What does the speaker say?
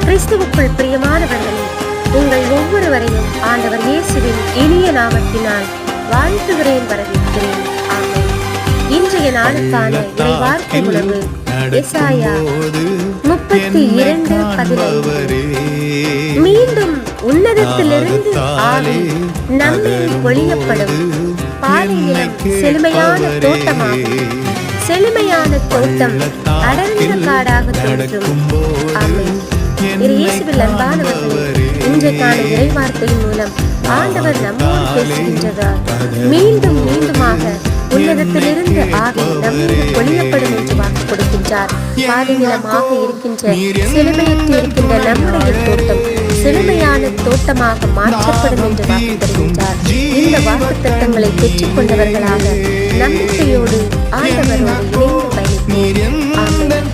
கிறிஸ்துவுக்குள் பிரியமானவர்களே, உங்கள் ஒவ்வொருவரையும் ஆண்டவர் இயேசுவின் இனிய நாமத்தினால் வாழ்த்துகிறேன், வரவேற்கிறேன். ஆமென். இன்றைய நாளுக்கான இறைவார்த்தை உணவு எசாயா 32:15. மீண்டும் உன்னதத்திலிருந்து ஆவி நம்மேல் பொழியப்படும். பாலைநிலம் செழுமையான தோட்டமாகும். செழுமையான தோட்டம் அடர்ந்த காடாக தோன்றும். ஆமென். இயேசுவில் அன்பானவர்களே, இன்றைக்கான இறைவார்த்தையின் மூலம் ஆண்டவர் நம்மோடு பேசுகின்றதால் மீண்டும் மீண்டுமாக உன்னதத்திலிருந்து ஆவி நம்மீது பொழியப்படும் என்று வாக்கு கொடுக்கின்றார். பாலைநிலமாக இருக்கின்ற செழுமையற்று இருக்கின்ற நம்முடைய தோட்டம் செழுமையான தோட்டமாக மாற்றப்படும் என்று வாக்கு தருகின்றார். இந்த வாக்கு திட்டங்களை பெற்றுக் கொண்டவர்களாக நம்பிக்கையோடு ஆண்டவரோடு இணைந்து பயணிப்போம். ஆமென்.